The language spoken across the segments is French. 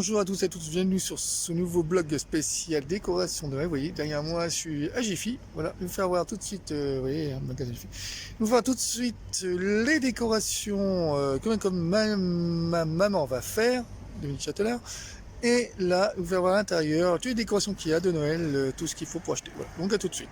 bonjour à tous et à toutes, bienvenue sur ce nouveau blog spécial décoration de Noël. Vous voyez, derrière moi, je suis à Jiffy. Voilà, je vais vous faire voir tout de suite, vous voyez, un magasin Jiffy. Je vais vous faire tout de suite les décorations comme ma maman va faire, Dominique Châtelain. Et là, je vais vous faire voir à l'intérieur toutes les décorations qu'il y a de Noël, tout ce qu'il faut pour acheter. Voilà, donc à tout de suite.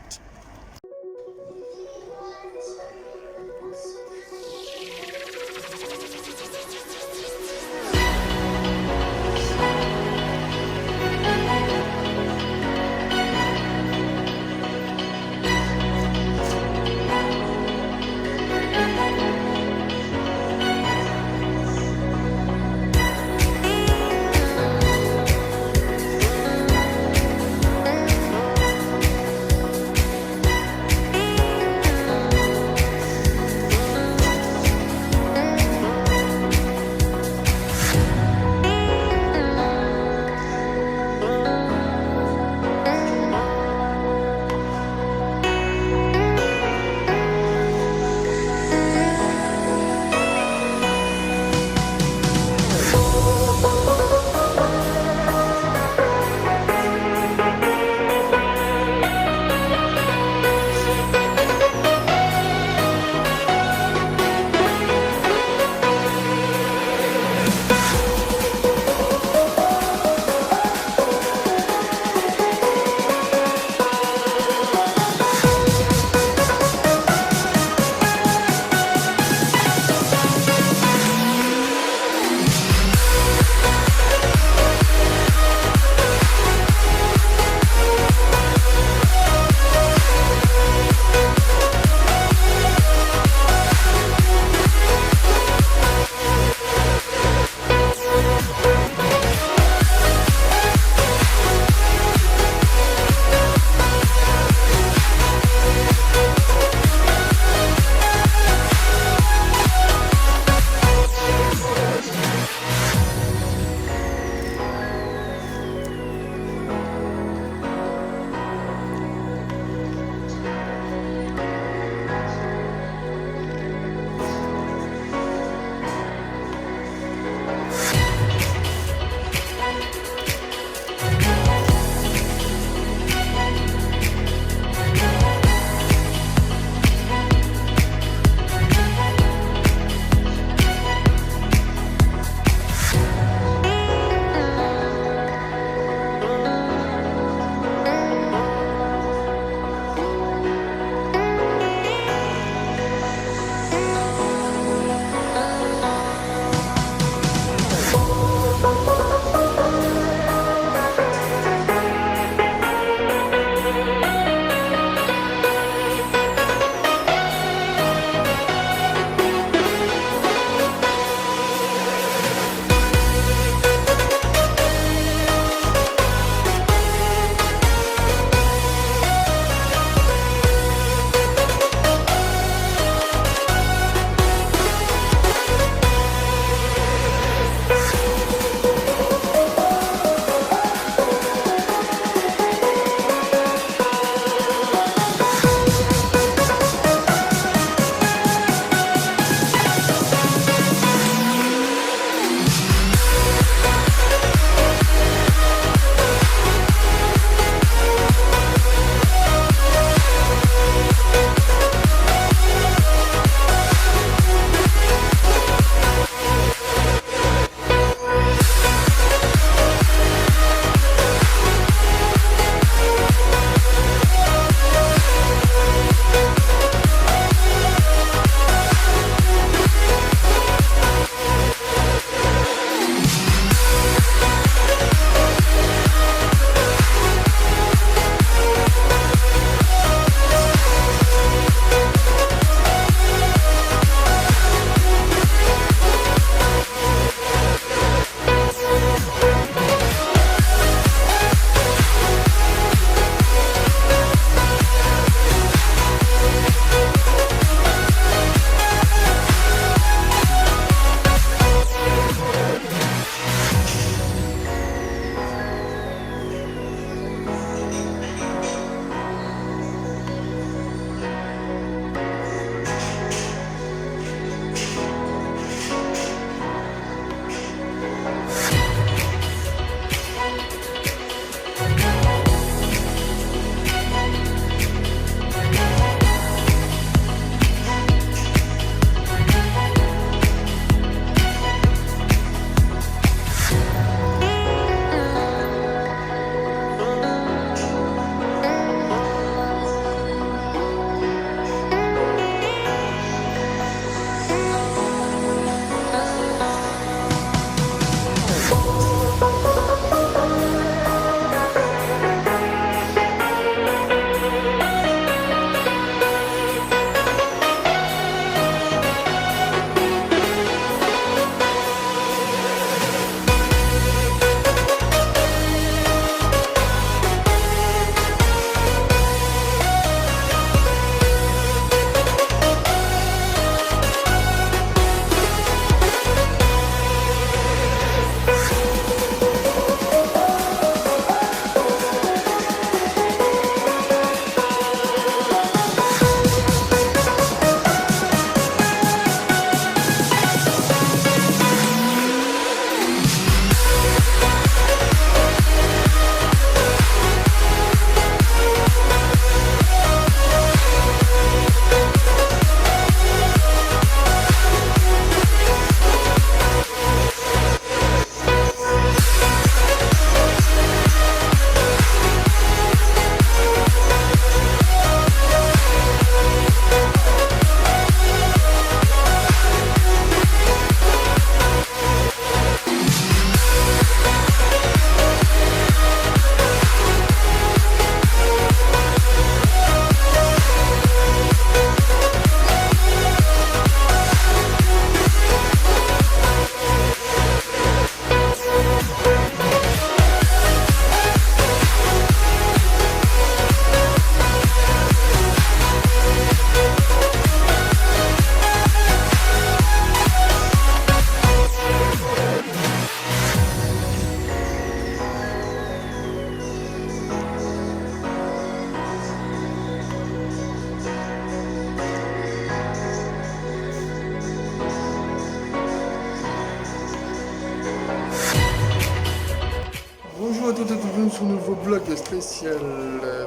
bienvenue sur le nouveau blog spécial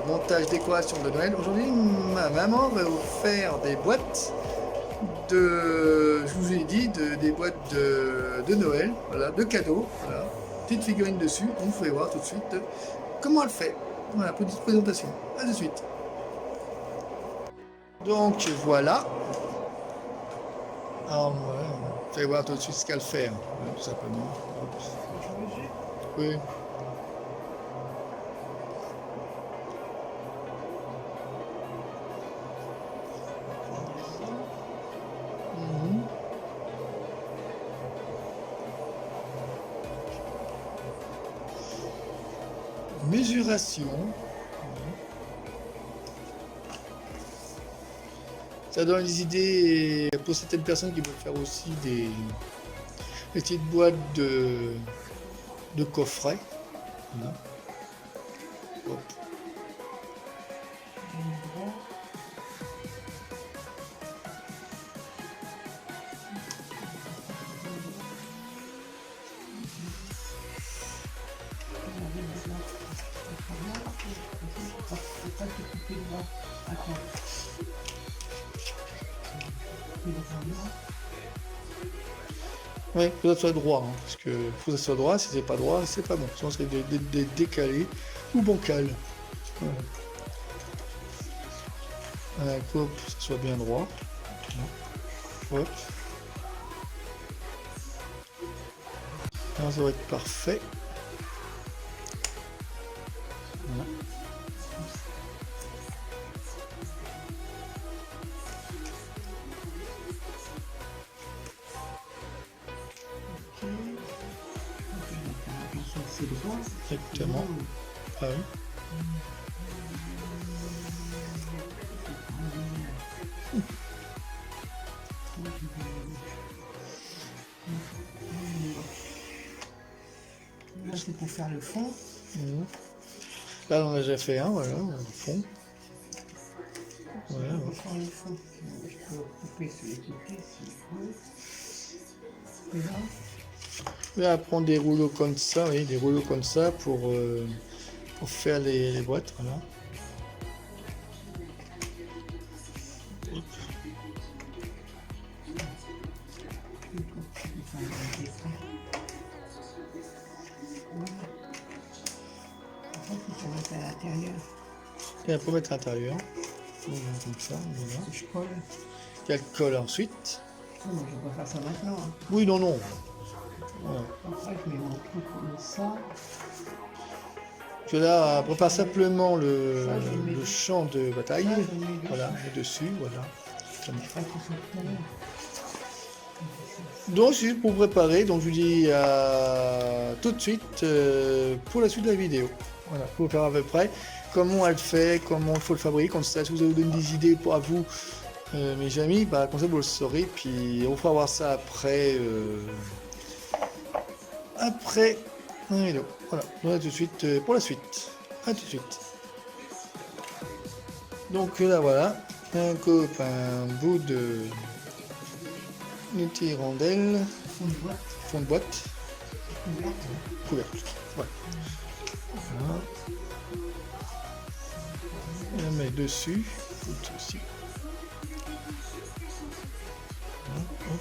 montage décoration de Noël. Aujourd'hui, ma maman va vous faire des boîtes je vous ai dit, des boîtes de Noël, voilà, de cadeaux, voilà, petite figurine dessus. Donc vous pouvez voir tout de suite comment elle fait. Voilà, petite présentation. À tout de suite. Donc voilà. Alors, voilà, vous pouvez voir tout de suite ce qu'elle fait, hein, tout simplement. Oui. Mesuration. Ça donne des idées pour certaines personnes qui veulent faire aussi des petites boîtes de coffrets. Voilà. Hop. Oui, faut que ça soit droit, hein, parce que faut que ça soit droit, si c'est pas droit, c'est pas bon. Sinon, c'est décalé ou bancal. Voilà. Hop, que ça soit bien droit. Hop. Alors, ça va être parfait. Voilà. Exactement. Ah oui. Là, c'est pour faire le fond. Là, on a déjà fait un, voilà, le fond. Voilà. Pour faire le fond. Je peux couper sur les côtés s'il faut. Et là, Là, prendre des rouleaux comme ça, oui, des rouleaux comme ça pour faire les boîtes, voilà. à l'intérieur. Et après mettre à l'intérieur. Comme ça, voilà. Je colle. Elle colle ensuite. Non, je ne vais pas faire ça maintenant. Hein. Oui, non, non. Voilà. Après, je mets mon truc comme ça. Je là, prépare simplement le champ de bataille. Voilà, dessus, voilà. Donc, c'est juste pour préparer. Donc, je vous dis à tout de suite pour la suite de la vidéo. Voilà, pour faire à peu près comment elle fait, comment il faut le fabriquer. Comme ça, si vous avez donné des idées pour à vous, mes amis, bah, comme ça, vous le saurez. Puis, on fera voir ça après. Après la vidéo. Voilà, on va tout de suite pour la suite. À tout de suite. Donc là, voilà, un bout de une petite rondelle, fond de boîte, couverte. Voilà. Voilà. On la met dessus, aussi. Voilà. Hop.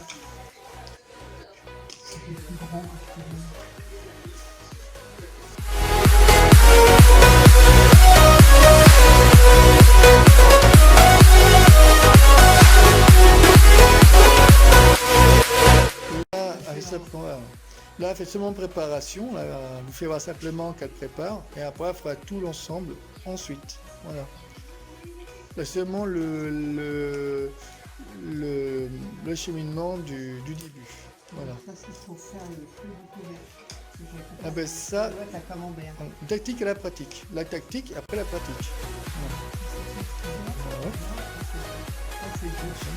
Là, faites seulement préparation. Là, vous faites voir simplement qu'elle prépare. Et après, elle fera tout l'ensemble ensuite. Voilà. Là, seulement le cheminement du début. Voilà. Ça, c'est pour faire le feu du couvercle. Ah ben ça, la camembert. La tactique et la pratique. La tactique après la pratique. Voilà. Ça, c'est le dessus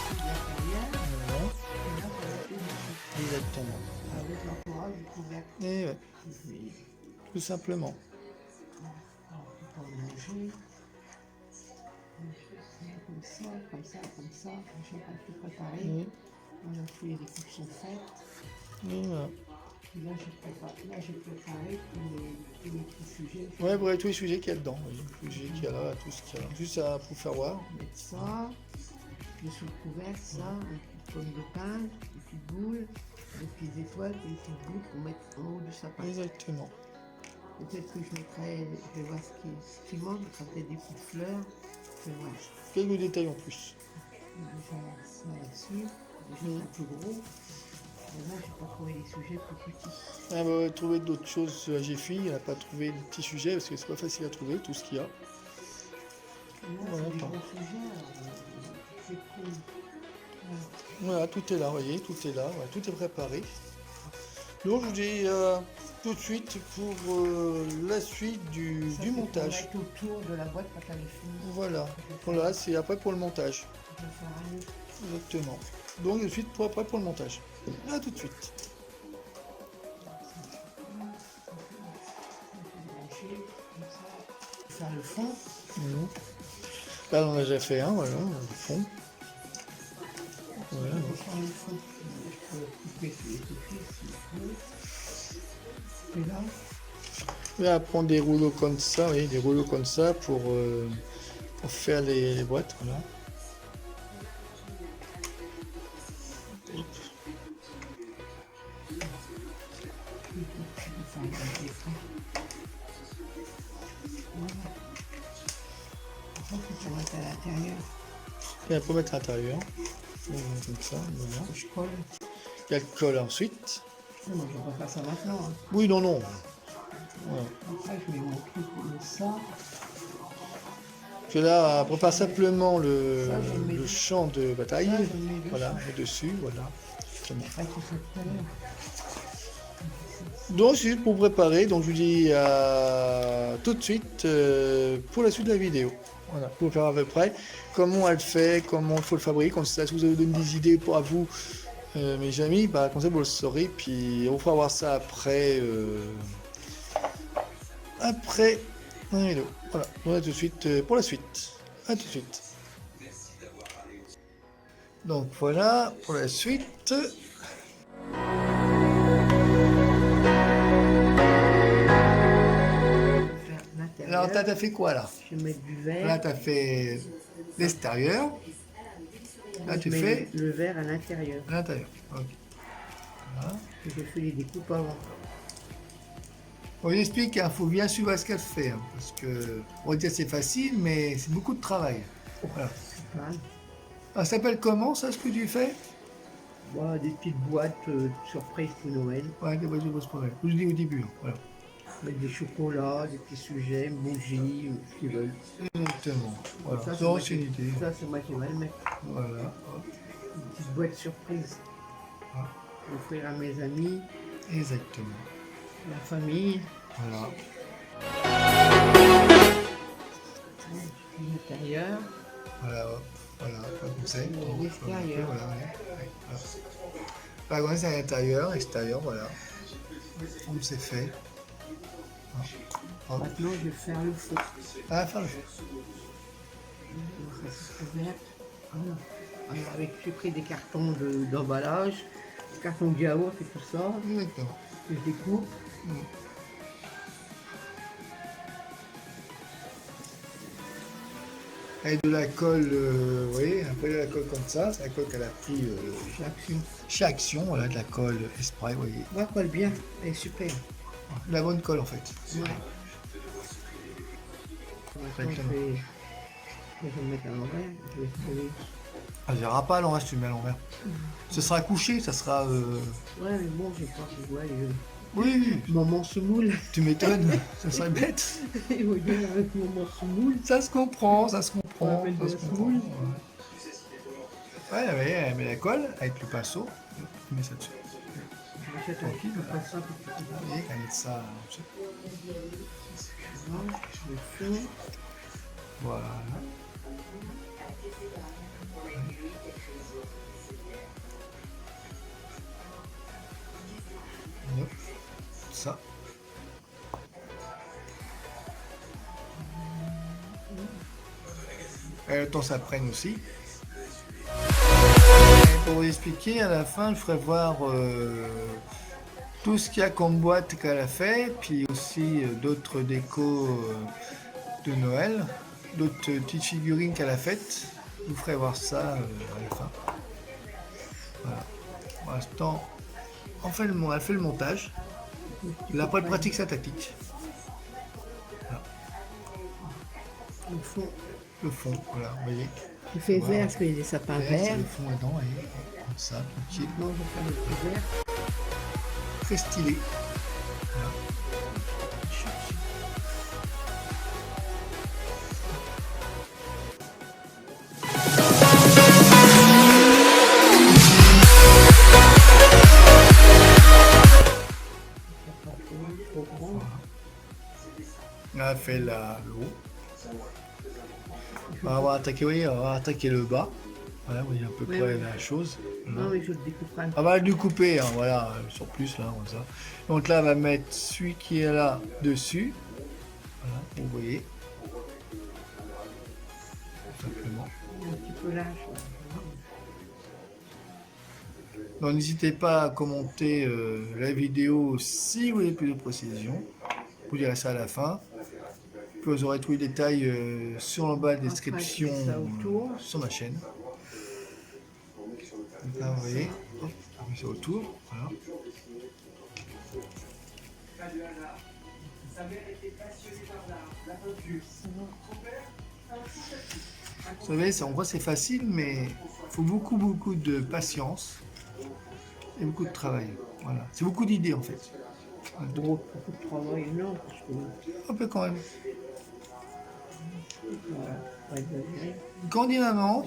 de l'intérieur. Voilà. Et là, ça va être le dessus. Exactement. Avec l'entourage du couvercle. Et ouais. Tout simplement. Pour manger. Comme ça, comme ça, comme ça. Je vais tout préparer. Et Voilà, tous les découpes sont faites. voilà. Là, j'ai préparé tous les petits sujets. Ouais, bref, tous les sujets qu'il y a dedans. Oui. Tous les sujets qu'il y a là, tout ce qu'il y a là. Juste à pour faire voir. Mettre ça, le sous le couvercle, ça, une petite pomme de pain, des petites boules, des petites étoiles, des petites boules pour mettre en haut du sapin. Exactement. Peut-être que je mettrai, je vais voir ce qui manque, ce sera peut-être des petites fleurs. Je vais voir. Quelques détails en plus. Déjà ça là-dessus, déjà un peu gros. Mais là, j'ai pas trouvé les sujets plus petits. Elle va trouver d'autres choses à GFI. Elle n'a pas trouvé de petits sujets parce que c'est pas facile à trouver tout ce qu'il y a. Là, Voilà, c'est des attends. gros sujets, c'est cool. Voilà. Voilà, tout est là, vous voyez, tout est là, voilà, tout est préparé. Donc je vous dis tout de suite pour la suite du Ça, c'est montage. pour mettre autour de la boîte quand elle est finie. Voilà, voilà, c'est après pour le montage. Je vais faire un autre. Exactement. Donc tout de suite pour après pour le montage. À tout de suite. Faire le fond. Mhm. Là on a déjà fait un, voilà, le fond. Voilà. Je vais faire le fond. Je peux couper sur les côtés s'il faut. Et là, On va prendre des rouleaux comme ça, oui, des rouleaux comme ça pour faire les boîtes, voilà. je vais faire un dessin. Voilà. Ça, c'est pour mettre à l'intérieur. Et après mettre à l'intérieur. Comme ça, voilà. Je colle. Il y a le colle ensuite. Non, je ne vais pas faire ça maintenant. Hein. Oui, non, non. Voilà. Après, je mets mon truc comme ça. Que là, on prépare simplement Ça, je le mets le dessus. champ de bataille. Ça, je le mets dessus. Voilà, et dessus, voilà. Exactement. Après, tout ça tout à l'heure. Donc, c'est juste pour préparer. Donc, je vous dis à tout de suite pour la suite de la vidéo. Voilà, pour faire à peu près comment elle fait, comment il faut le fabriquer. Comme ça, si vous avez donné des idées pour à vous, mes amis, bah, comme ça, vous le saurez. Puis, on fera voir ça après. Après la vidéo. Voilà, on a tout de suite pour la suite. À tout de suite. Donc voilà pour la suite. Je vais faire l'intérieur. Alors t'as fait quoi là? Je vais mettre du verre. Là t'as fait l'extérieur. Là Je tu mets fais le verre à l'intérieur. l'intérieur. Ok. Voilà. Et je fais les découpes avant. On lui explique qu'il faut bien suivre ce qu'elle fait. Hein, parce que on va dire c'est facile, mais c'est beaucoup de travail. Voilà. Voilà. Ah, ça s'appelle comment ça ce que tu fais? Voilà, des petites boîtes surprises pour Noël. Ouais, des voitures pour se promener. Je vous dis au début. Hein, voilà. Mettre des chocolats, des petits sujets, une bougie, ce qu'ils veulent. Exactement. Voilà. Ça, Donc, moi c'est une idée. Ça, c'est moi qui vais le mettre. Voilà. Hop. Une petite boîte surprise. Ah. Pour offrir à mes amis, Exactement. la famille. Voilà. L'intérieur. Voilà, hop. Voilà, comme ça. L'extérieur. Voilà, ouais. Hop. Par contre, c'est à l'intérieur, extérieur, voilà. Comme c'est fait. Hop. Maintenant, je vais faire le feu. Ah, faire le feu. Donc, ça, c'est ouvert. Alors, j'ai pris des cartons d'emballage, des cartons de yaourt et tout ça, Exactement. que je découpe. Avec de la colle, vous voyez, un peu de la colle comme ça, c'est la colle qu'elle a pris Chaque action. chez Action, voilà, de la colle Esprit, vous voyez. Moi, colle bien, elle est super. De la bonne colle en fait. Ouais. Maintenant, je vais le mettre à l'envers. Je vais coller. Ça ne verra pas à l'envers si tu le mets à l'envers. Ce sera couché, ça sera. Ouais, mais bon, j'ai pas que ouais, Oui, oui, maman semoule. tu m'étonnes, ça serait bête. Il va bien avec maman semoule. Ça se comprend, ça se comprend. On appelle Ça de se la comprend. semoule. Ouais, ouais, elle met la colle avec le pinceau, tu mets ça dessus. J'achète un kit, je passe ça pour que tu vois. Et elle met ça dessus. Le fond. Voilà. Hop, ça. Et le temps ça prenne aussi. Et pour vous expliquer, à la fin, je ferai voir tout ce qu'il y a comme boîte qu'elle a fait, puis aussi d'autres décos de Noël, d'autres petites figurines qu'elle a faites. Je vous ferai voir ça à la fin. Voilà. Pour l'instant, elle fait le montage. Là, après, elle pratique sa tactique. Voilà. Le fond. Le fond, voilà, vous voyez. Tu fais Voilà. vert parce qu'il y a des sapins Vert, c'est verts. le fond dedans, et comme ça, tranquille. Moi, je vais faire le plus vert. Très stylé. Voilà. Trop grand. On a fait l'eau. On va avoir attaqué, oui, on va avoir attaqué le bas. Voilà, vous voyez à peu Oui, près oui. la chose. Voilà. Non, mais je le découperai un peu. On va le couper, hein, voilà, sur plus là, comme ça. Donc là, on va mettre celui qui est là dessus. Voilà, vous voyez. Tout simplement. Un petit peu large. Donc n'hésitez pas à commenter la vidéo si vous voulez plus de précision. Vous direz ça à la fin. Puis vous aurez tous les détails sur le bas de la description Après, je mets ça autour. sur ma chaîne. Donc là, vous voyez, hop, on met ça autour. Voilà. Vous savez, on voit c'est facile, mais il faut beaucoup de patience et beaucoup de travail. Voilà. C'est beaucoup d'idées en fait. Beaucoup de travail, non, parce que Un peu quand même. voilà, pas exagérer. Quand on dit maman,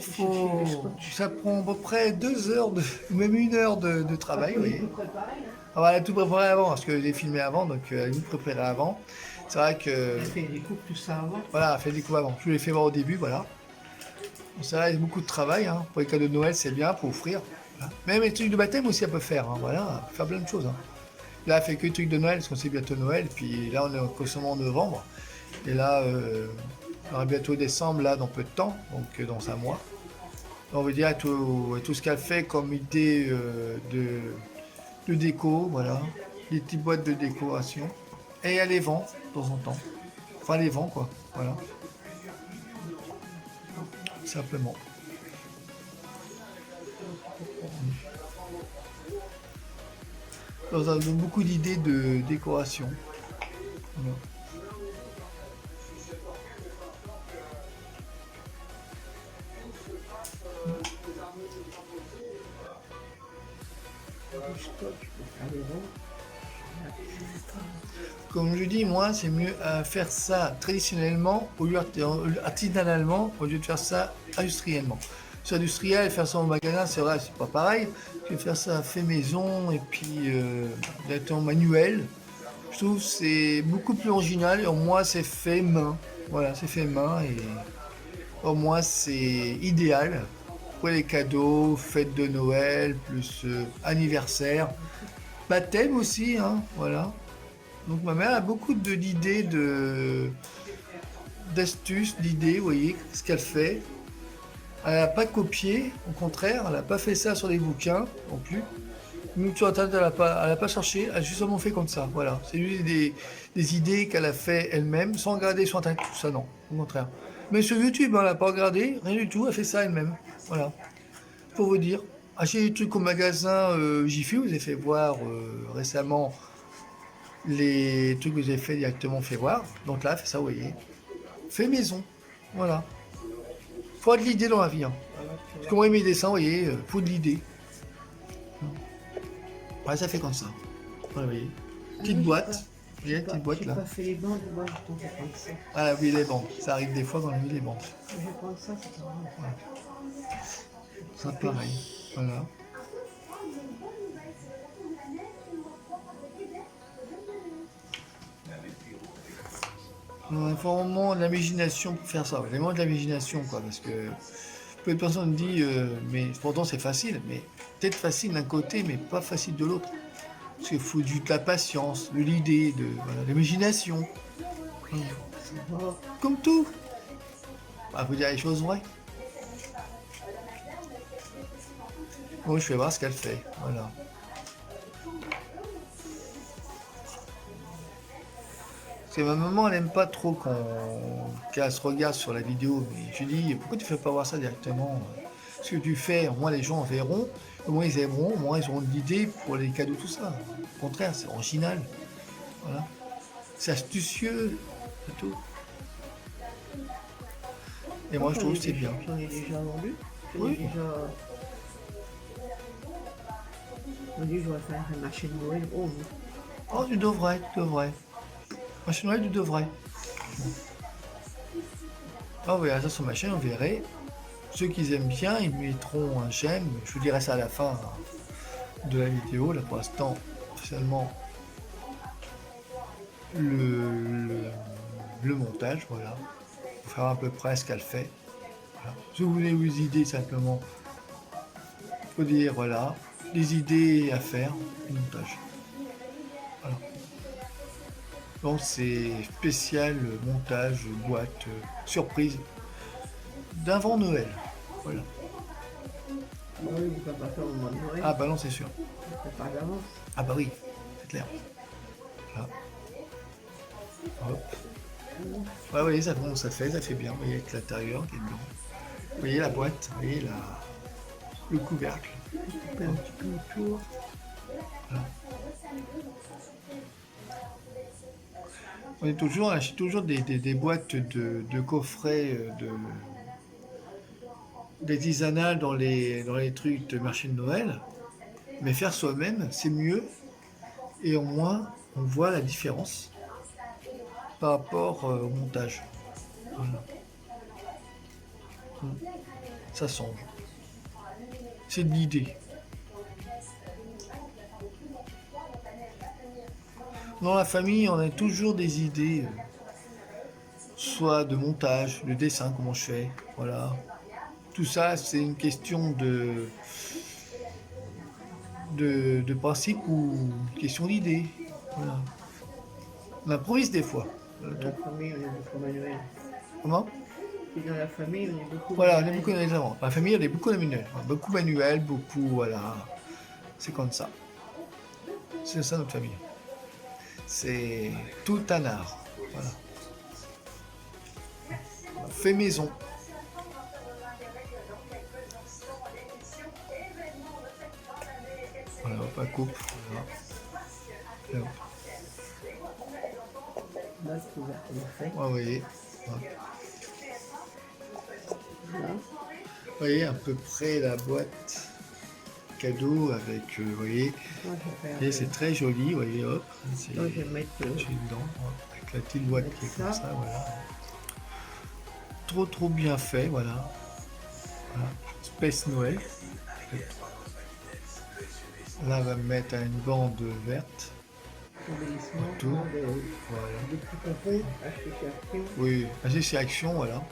ça prend à peu près 2 heures, même 1 heure de travail. Vous voyez. Tout préparé, hein. On va tout préparer avant, parce que j'ai filmé avant, donc elle nous préparer avant. C'est vrai que Elle fait des coupes, tout ça avant. voilà, elle fait des coups avant. Je vous l'ai fait voir au début, voilà. C'est vrai, il y a beaucoup de travail. Hein. Pour les cadeaux de Noël, c'est bien pour offrir. Voilà. Même les trucs de baptême aussi, elle peut faire. Hein. Voilà, elle peut faire plein de choses. Hein. Là, elle fait que les trucs de Noël, parce qu'on sait bientôt Noël. Puis là, on est constamment en novembre. Et là, on aura bientôt décembre, là, dans peu de temps, donc dans un mois. On veut dire tout ce qu'elle fait comme idée de déco, voilà. Des petites boîtes de décoration. Et elle les vend de temps en temps. Enfin, elle les vend, quoi. Voilà. Simplement. Donc, on a beaucoup d'idées de décoration. Voilà. Du stock, je peux faire des ronds. Comme je dis, moi, c'est mieux à faire ça traditionnellement, artisanalement, au lieu de faire ça industriellement. C'est industriel, faire ça au magasin, c'est vrai, c'est pas pareil. Je vais faire ça fait maison et puis directement manuel. Je trouve que c'est beaucoup plus original et au moins c'est fait main. Voilà, c'est fait main et au moins c'est idéal pour les cadeaux, fête de Noël, plus anniversaire, baptême aussi, hein, voilà. Donc ma mère a beaucoup d'idées, d'astuces, d'idées, vous voyez, ce qu'elle fait. Elle n'a pas copié, au contraire, elle n'a pas fait ça sur les bouquins non plus. Nous, sur Internet, elle n'a pas cherché, elle a justement fait comme ça, voilà. C'est juste des idées qu'elle a fait elle-même, sans regarder sur Internet, tout ça, non, au contraire. Mais sur YouTube, elle n'a pas regardé, rien du tout, elle fait ça elle-même, voilà. Pour vous dire, acheter des trucs au magasin Jiffy, vous avez fait voir récemment les trucs que j'ai fait directement fait voir. Donc là, fait ça, vous voyez. Fait maison. Voilà. Faut avoir de l'idée dans la vie. Hein. Parce que moi, mes dessins, vous voyez, faut de l'idée. Ouais, ça fait comme ça. Voilà, vous voyez. Petite boîte. Vous voyez, petite boîte J'ai là. pas fait les bandes, moi je t'en vais prendre ça. Ah oui, les bandes. Ça arrive des fois quand on a mis les bandes. Je vais prendre ça, c'est pas grave. Ça pareil. Voilà. Il faut vraiment de l'imagination pour faire ça. Vraiment de l'imagination, quoi. Parce que peu de personnes me disent, mais pourtant c'est facile. Mais peut-être facile d'un côté, mais pas facile de l'autre. Parce qu'il faut de la patience, de l'idée, de l'imagination. Comme tout. Bah, faut dire les choses vraies. Bon, je vais voir ce qu'elle fait. Voilà. Parce que ma maman, elle aime pas trop qu'elle se regarde sur la vidéo. Mais je lui dis, pourquoi tu fais pas voir ça directement? Ce que tu fais, au moins les gens verront, au moins ils aimeront, au moins ils auront de l'idée pour les cadeaux, tout ça. Au contraire, c'est original. Voilà. C'est astucieux, c'est tout. Et moi, je trouve que c'est bien. J'en ai déjà vendu. J'en ai Oui. déjà. On dit, je dois faire un marché de Noël. Oh, oui. Oh, tu devrais, tu devrais. Moi, chez Noël, tu devrais. Ah oui, ça sur ma chaîne, on verrait. Ceux qui aiment bien, ils mettront un j'aime. Je vous dirai ça à la fin de la vidéo. Là, pour l'instant, officiellement, le montage, voilà. Pour faire à peu près ce qu'elle fait. Voilà. Si vous voulez vos idées, simplement, faut dire, voilà, des idées à faire, le montage. Voilà. Donc, c'est spécial montage, boîte, surprise d'avant Noël. Voilà. Bah oui, vous ne pouvez pas faire au moment de Noël. Ah bah non, c'est sûr. On prépare d'avance. Ah bah oui, c'est clair. Là. Hop. Ouais, vous voyez, ça, bon, ça fait bien. Vous voyez, avec l'intérieur qui est blanc. Vous voyez la boîte, vous voyez le couvercle. On fait un petit peu autour. Voilà. On est toujours, achète toujours des boîtes de coffrets d'artisanal dans les trucs de marché de Noël. Mais faire soi-même, c'est mieux. Et au moins, on voit la différence par rapport au montage. Voilà. Ça change. C'est de l'idée. Dans la famille, on a toujours des idées, soit de montage, de dessin, comment je fais, voilà. Tout ça, c'est une question de principe ou une question d'idée. Voilà. On improvise des fois. Dans la famille, on est beaucoup manuel. Comment? Et dans la famille, on est beaucoup Voilà, on est manuel. beaucoup manuel. Dans la famille, on est beaucoup manuel. Beaucoup manuel, beaucoup, voilà. C'est comme ça. C'est ça notre famille. C'est tout un art. Voilà. On fait maison. Voilà, hop, on coupe. Voilà. Et hop. Là, c'est ouvert, on le fait. Ouais, vous voyez. Hop. Là. Vous voyez à peu près la boîte cadeau avec, vous voyez, Moi, je vais et faire. c'est très joli, vous voyez, hop. C'est Moi, je vais mettre. dedans, hop, avec la petite boîte qui est comme ça, voilà. Trop bien fait, voilà. Voilà. Space Noël. Là, on va mettre une bande verte. Embellissement. Autour. Voilà. Voilà. Des petits tampons achetés chez Action. Oui, acheté chez Action, voilà.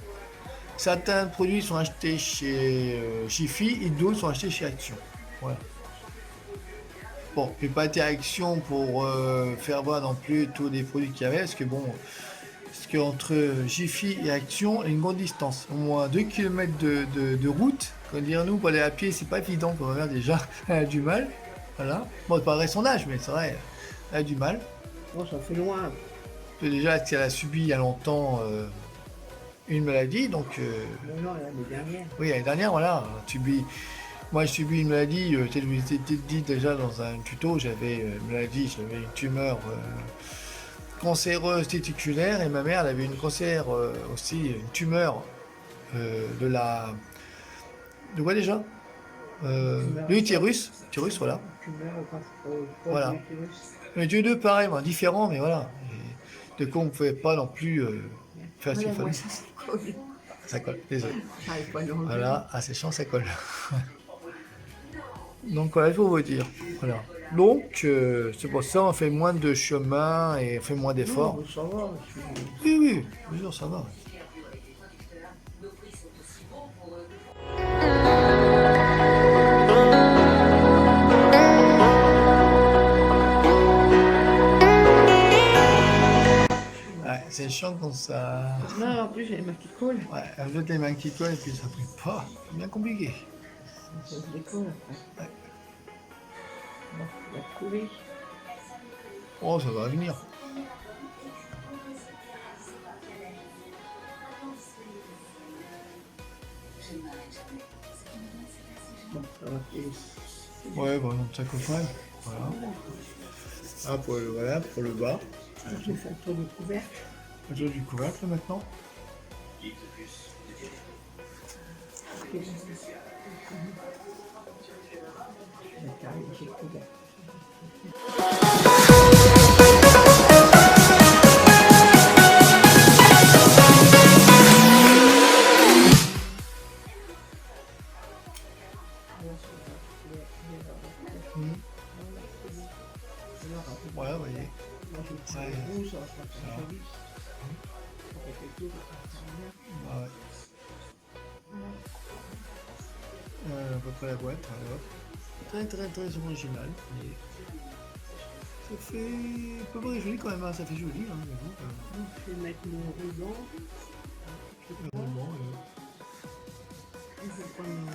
Certains produits sont achetés chez Jiffy et d'autres sont achetés chez Action. Voilà. Bon, je n'ai pas été à Action pour faire voir non plus tous les produits qu'il y avait, parce que bon, entre Jiffy et Action, il y a une grande distance, au moins 2 km de route. Quand dire nous, pour aller à pied, c'est pas évident pour ma déjà, elle a du mal. Voilà. Bon, c'est pas vrai son âge, mais c'est vrai, elle a du mal. Bon, ça fait loin. Parce que déjà, parce qu'elle a subi il y a longtemps une maladie, donc Non, non, l'année dernière. oui, l'année dernière, voilà, moi j'ai subi une maladie, je vous ai dit déjà dans un tuto, j'avais une maladie, j'avais une tumeur cancéreuse téticulaire et ma mère elle avait une cancer aussi, une tumeur de la... De quoi déjà Tumeur. De l'utérus, voilà. Tumeur au Voilà. de l'utérus. Mais tous les deux pareil, moi, différents, mais voilà. Et de quoi on ne pouvait pas non plus faire ce qu'il Voilà, moi, fallait. ça colle. Ça colle, désolé. J'arrive pas à l'enlever. Voilà, à ces champs, ça colle. Donc voilà, il faut vous dire. Voilà. Donc, c'est pour ça on fait moins de chemin et on fait moins d'efforts. Non, ça va. Oui, bien sûr, ça va. Ouais, c'est chiant quand ça... Non, en plus, j'ai les mains qui collent. Ouais, ajoute les mains qui collent et puis ça prie pas. C'est bien compliqué. Ça se décolle après. Ouais. Bon, on va couler. Oh, ça va venir. Et Ouais, bon, donc ça copain. Voilà. Ah, voilà, pour le bas. je fais un tour de couvercle. Autour du couvercle maintenant. J'ai le couvercle. Voilà, vous voyez. C'est rouge, ça va faire joli. Ouais. À peu près la boîte. Voilà. Très très très original. Et ça fait pas mal joli quand même, hein. Ça fait joli. Hein, mais bon, Je vais mettre mon ruban. vraiment, Je vais prendre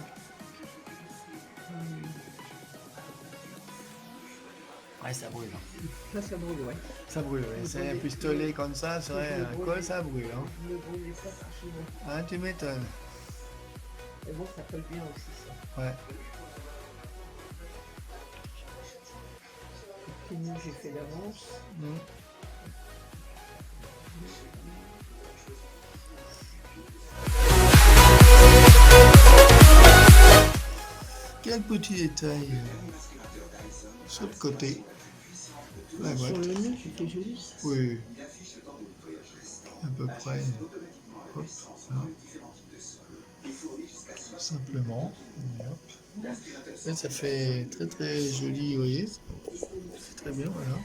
ouais, ça brûle. Hein. ça brûle, ouais. Ça brûle, ouais. Le C'est un brûler. pistolet comme ça, c'est vrai, Le un brûler. col, ça brûle. Hein. Je me brûle pas si souvent. Ah, tu m'étonnes. Mais bon, ça colle bien aussi, ça. Ouais. Puis nous, j'ai fait d'avance. Mm. Quel petit détail sur le côté. La boîte. Sur le nez, c'était joli. Oui. À peu près. Hop, là. Simplement. Et hop. Et ça fait très très joli, vous voyez. C'est très bien, voilà.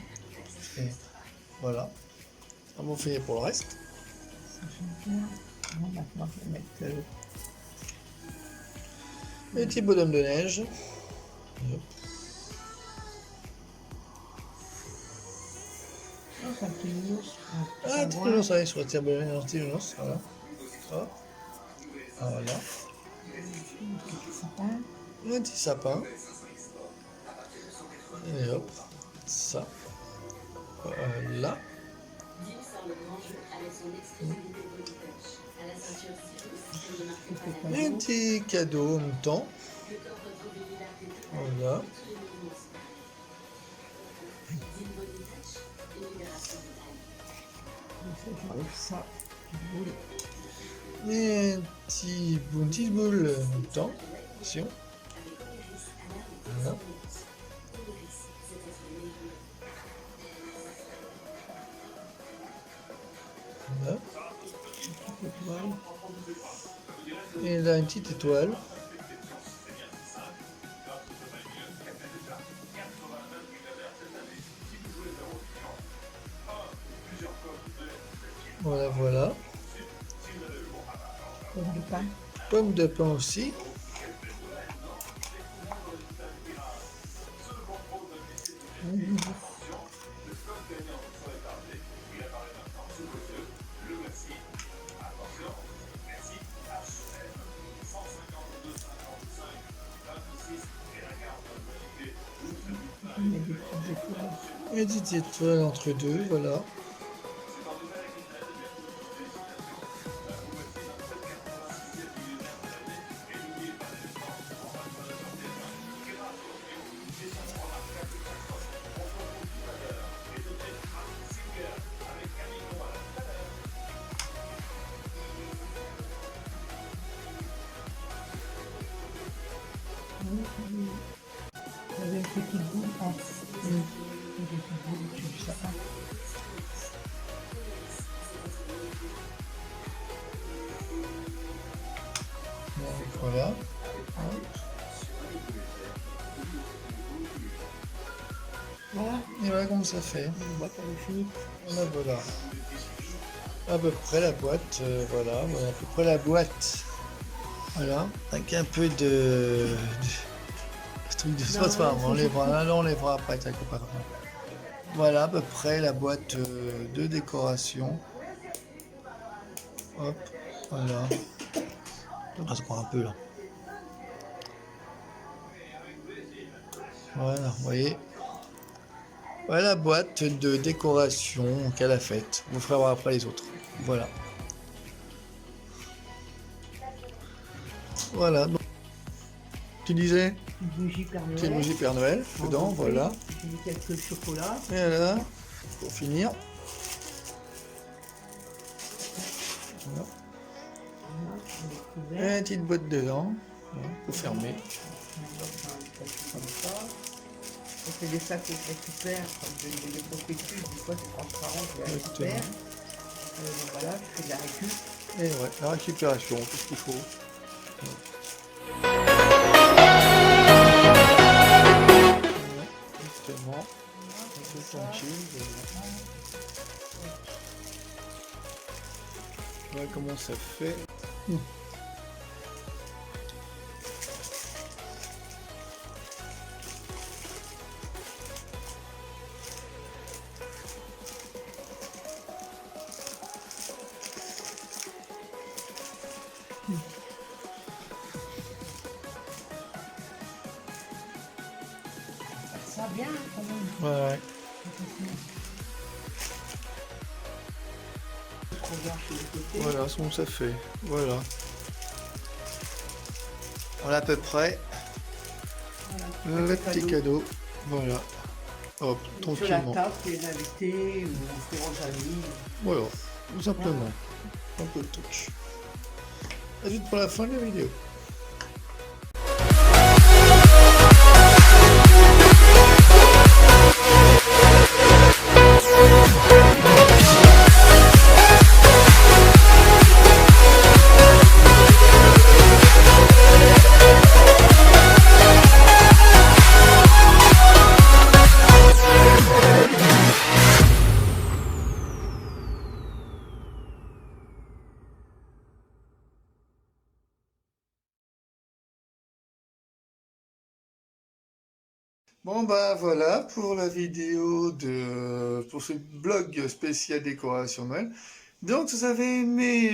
Et voilà. Ça m'en fait pour le reste. Ça fait bien. Bon, maintenant, je vais mettre Les petits bonhommes de neige. Et hop. un petit nounours. Ah, petit nounours, ouais, sur le petit nounours, voilà. Hop. Ah, voilà. Un petit sapin. Et hop. Ça. Voilà. Et un petit cadeau en même temps. Voilà. J'enlève ça. Boule. Et une petite boule en même temps. Attention. Voilà. Voilà. Étoile. Et là, une petite étoile. Voilà, voilà. Pomme de pain. Pomme de pain aussi. Il y a des petites étoiles. Une petite étoile entre deux, voilà. Il y avait une petite boule. Ah, une petite boule au-dessus du sapin. Donc, voilà. Voilà, Et voilà comment ça fait. une boîte à l'infini. Voilà, voilà. À peu près la boîte, voilà, voilà, à peu près la boîte. Voilà, avec un peu de truc de sauce, on les voit, là on les voit après, t'inquiète pas. Voilà à peu près la boîte de décoration. Hop, voilà. On va se croire un peu là. Voilà, vous voyez. Voilà la boîte de décoration qu'elle a faite. Vous ferez voir après les autres. Voilà. Voilà. Tu disais? Petite bougie Père Petite Noël. bougie Père Noël dedans, Enveloppée. voilà. J'ai mis quelques chocolats. Et là, pour finir. Voilà. Voilà, les Et couverts. une petite boîte dedans. Voilà, pour fermer. On enveloppe dans un papier comme ça. Ça, c'est des sacs que je récupère quand j'ai des processus. Des fois, c'est transparent, je les Exactement. récupère. Donc voilà, je fais de la récup. Et ouais, la récupération, tout ce qu'il faut. Voilà, exactement. C'est tranquille. Voilà comment ça fait. Ça bien quand même. Ouais. Je regarde sur le côté. Voilà ce qu'on ça fait. Voilà. Voilà à peu près Voilà. le petit cadeau. Voilà. Hop, Sur la tranquillement. table, les invités ou grands amis. Voilà, tout simplement. Un peu de touch. À vite pour la fin de la vidéo. Bon bah voilà pour la vidéo pour ce blog spécial décoration Noël. Donc vous avez aimé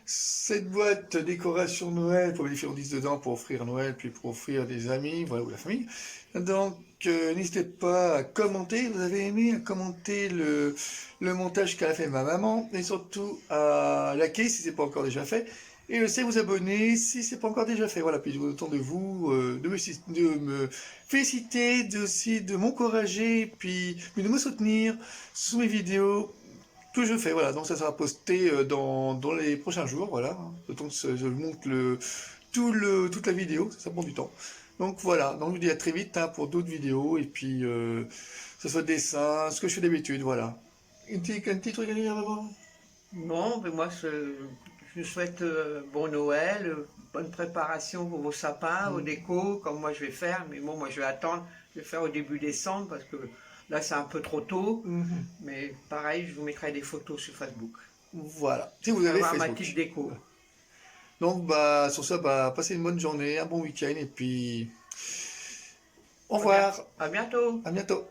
cette boîte décoration Noël pour les friandises dedans pour offrir Noël puis pour offrir des amis, voilà, ou la famille. Donc n'hésitez pas à commenter, vous avez aimé, à commenter le montage qu'a fait ma maman et surtout à liker si c'est pas encore déjà fait. Et aussi vous abonner si c'est pas encore déjà fait. Voilà, puis autant de vous, de me féliciter, aussi de m'encourager, puis de me soutenir sous mes vidéos que je fais. Voilà, donc ça sera posté dans les prochains jours. Voilà, le temps que je monte toute la vidéo, ça prend du temps. Donc voilà, donc je vous dis à très vite hein, pour d'autres vidéos et puis que ce soit dessin, ce que je fais d'habitude. Voilà. Un petit truc à dire avant? Non, mais moi, je souhaite bon Noël, bonne préparation pour vos sapins, vos décos, comme moi je vais faire. Mais bon, moi je vais attendre, je vais faire au début décembre parce que là c'est un peu trop tôt. Mais pareil, je vous mettrai des photos sur Facebook. Voilà, si vous Je vais avez avoir ma Facebook. petite déco. Donc bah sur ça, bah passez une bonne journée, un bon week-end et puis au revoir, À bientôt. à bientôt.